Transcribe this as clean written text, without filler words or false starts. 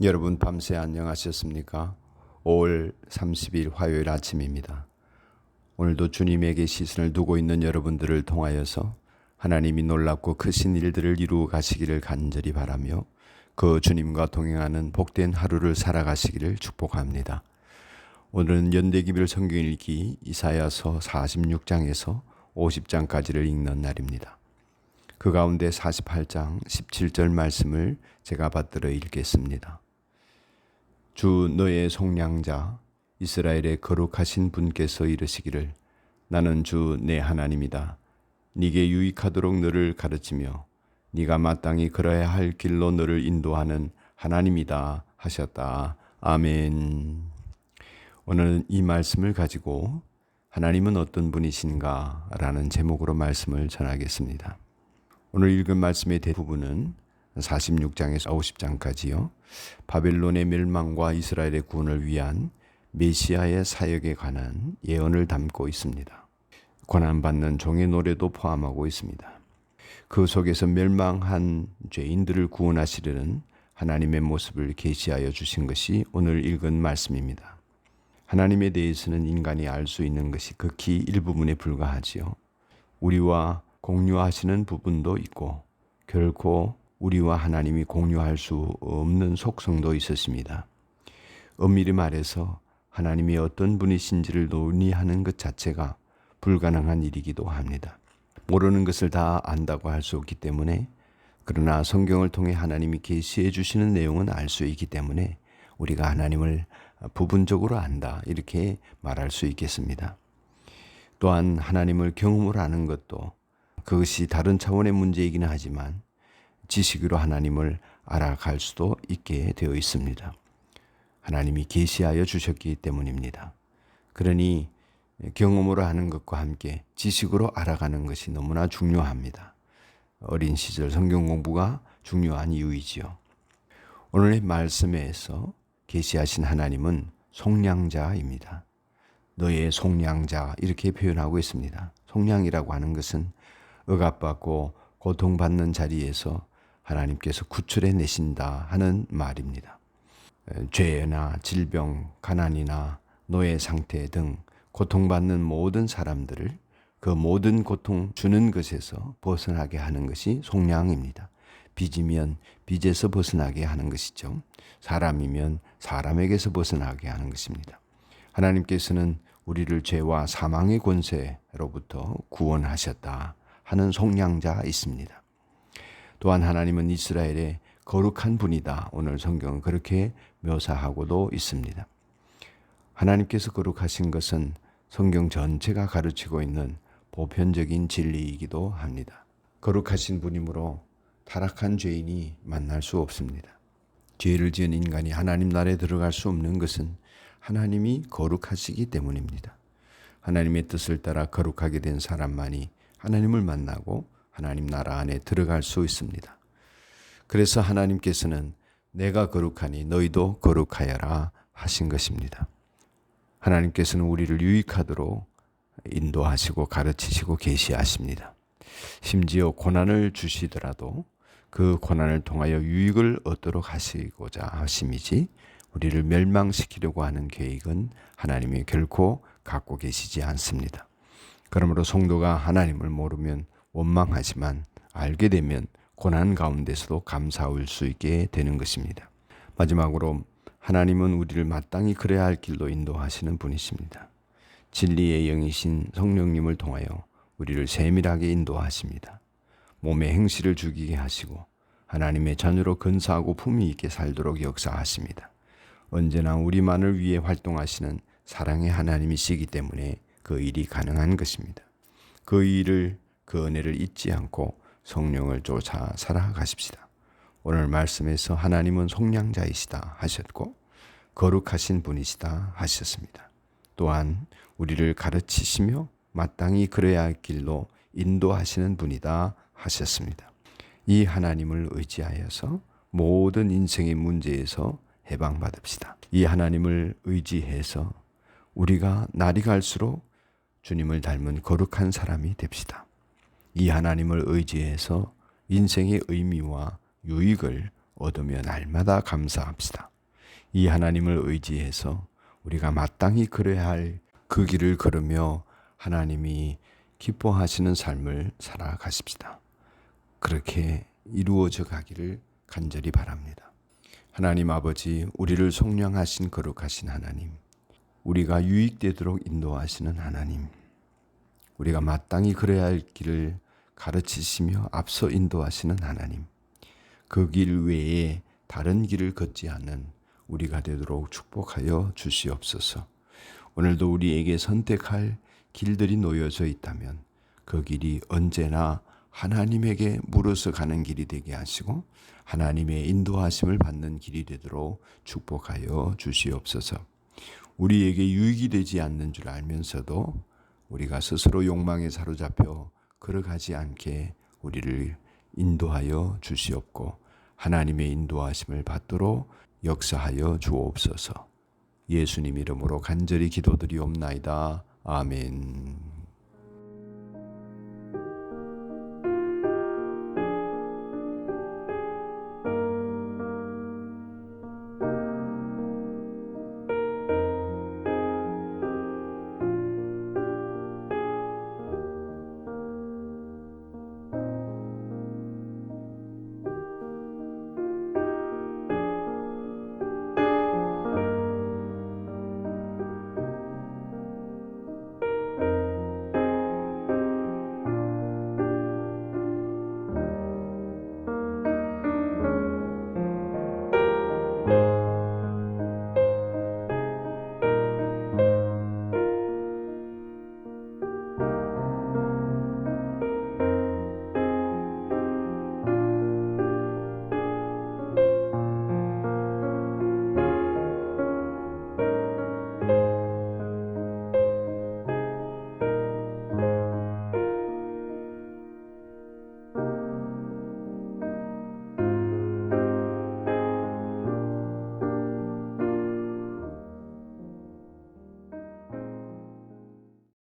여러분 밤새 안녕하셨습니까? 5월 30일 화요일 아침입니다. 오늘도 주님에게 시선을 두고 있는 여러분들을 통하여서 하나님이 놀랍고 크신 일들을 이루어 가시기를 간절히 바라며 그 주님과 동행하는 복된 하루를 살아가시기를 축복합니다. 오늘은 연대기별 성경 읽기 이사야서 46장에서 50장까지를 읽는 날입니다. 그 가운데 48장 17절 말씀을 제가 받들어 읽겠습니다. 주 너의 속량자 이스라엘의 거룩하신 분께서 이르시기를 나는 주 내 하나님이다. 네게 유익하도록 너를 가르치며 네가 마땅히 걸어야 할 길로 너를 인도하는 하나님이다 하셨다. 아멘. 오늘은 이 말씀을 가지고 하나님은 어떤 분이신가 라는 제목으로 말씀을 전하겠습니다. 오늘 읽은 말씀의 대부분은 46장에서 50장까지요. 바벨론의 멸망과 이스라엘의 구원을 위한 메시아의 사역에 관한 예언을 담고 있습니다. 고난받는 종의 노래도 포함하고 있습니다. 그 속에서 멸망한 죄인들을 구원하시려는 하나님의 모습을 계시하여 주신 것이 오늘 읽은 말씀입니다. 하나님에 대해서는 인간이 알 수 있는 것이 극히 일부분에 불과하지요. 우리와 공유하시는 부분도 있고 결코 우리와 하나님이 공유할 수 없는 속성도 있었습니다. 엄밀히 말해서 하나님이 어떤 분이신지를 논의하는 것 자체가 불가능한 일이기도 합니다. 모르는 것을 다 안다고 할 수 없기 때문에, 그러나 성경을 통해 하나님이 계시해 주시는 내용은 알 수 있기 때문에 우리가 하나님을 부분적으로 안다 이렇게 말할 수 있겠습니다. 또한 하나님을 경험을 하는 것도 그것이 다른 차원의 문제이기는 하지만 지식으로 하나님을 알아갈 수도 있게 되어 있습니다. 하나님이 계시하여 주셨기 때문입니다. 그러니 경험으로 하는 것과 함께 지식으로 알아가는 것이 너무나 중요합니다. 어린 시절 성경 공부가 중요한 이유이지요. 오늘의 말씀에서 계시하신 하나님은 속량자입니다. 너의 속량자 이렇게 표현하고 있습니다. 속량이라고 하는 것은 억압받고 고통받는 자리에서 하나님께서 구출해 내신다 하는 말입니다. 죄나 질병, 가난이나 노예 상태 등 고통받는 모든 사람들을 그 모든 고통 주는 것에서 벗어나게 하는 것이 속량입니다. 빚이면 빚에서 벗어나게 하는 것이죠. 사람이면 사람에게서 벗어나게 하는 것입니다. 하나님께서는 우리를 죄와 사망의 권세로부터 구원하셨다 하는 속량자 있습니다. 또한 하나님은 이스라엘의 거룩한 분이다. 오늘 성경은 그렇게 묘사하고도 있습니다. 하나님께서 거룩하신 것은 성경 전체가 가르치고 있는 보편적인 진리이기도 합니다. 거룩하신 분이므로 타락한 죄인이 만날 수 없습니다. 죄를 지은 인간이 하나님 나라에 들어갈 수 없는 것은 하나님이 거룩하시기 때문입니다. 하나님의 뜻을 따라 거룩하게 된 사람만이 하나님을 만나고 하나님 나라 안에 들어갈 수 있습니다. 그래서 하나님께서는 내가 거룩하니 너희도 거룩하여라 하신 것입니다. 하나님께서는 우리를 유익하도록 인도하시고 가르치시고 계시하십니다. 심지어 고난을 주시더라도 그 고난을 통하여 유익을 얻도록 하시고자 하심이지 우리를 멸망시키려고 하는 계획은 하나님이 결코 갖고 계시지 않습니다. 그러므로 성도가 하나님을 모르면 원망하지만 알게 되면 고난 가운데서도 감사할 수 있게 되는 것입니다. 마지막으로 하나님은 우리를 마땅히 걸어야 할 길로 인도하시는 분이십니다. 진리의 영이신 성령님을 통하여 우리를 세밀하게 인도하십니다. 몸에 행실을 죽이게 하시고 하나님의 자녀로 근사하고 품위 있게 살도록 역사하십니다. 언제나 우리만을 위해 활동하시는 사랑의 하나님이시기 때문에 그 일이 가능한 것입니다. 그 일을, 그 은혜를 잊지 않고 성령을 쫓아 살아가십시다. 오늘 말씀에서 하나님은 속량자이시다 하셨고 거룩하신 분이시다 하셨습니다. 또한 우리를 가르치시며 마땅히 걸어야 할 길로 인도하시는 분이다 하셨습니다. 이 하나님을 의지하여서 모든 인생의 문제에서 해방받읍시다. 이 하나님을 의지해서 우리가 날이 갈수록 주님을 닮은 거룩한 사람이 됩시다. 이 하나님을 의지해서 인생의 의미와 유익을 얻으며 날마다 감사합시다. 이 하나님을 의지해서 우리가 마땅히 걸어야 할 그 길을 걸으며 하나님이 기뻐하시는 삶을 살아가십시다. 그렇게 이루어져 가기를 간절히 바랍니다. 하나님 아버지, 우리를 속량하신 거룩하신 하나님, 우리가 유익되도록 인도하시는 하나님, 우리가 마땅히 걸어야 할 길을 가르치시며 앞서 인도하시는 하나님, 그 길 외에 다른 길을 걷지 않는 우리가 되도록 축복하여 주시옵소서. 오늘도 우리에게 선택할 길들이 놓여져 있다면 그 길이 언제나 하나님에게 물어서 가는 길이 되게 하시고 하나님의 인도하심을 받는 길이 되도록 축복하여 주시옵소서. 우리에게 유익이 되지 않는 줄 알면서도 우리가 스스로 욕망에 사로잡혀 걸어가지 않게 우리를 인도하여 주시옵고 하나님의 인도하심을 받도록 역사하여 주옵소서. 예수님 이름으로 간절히 기도드리옵나이다. 아멘.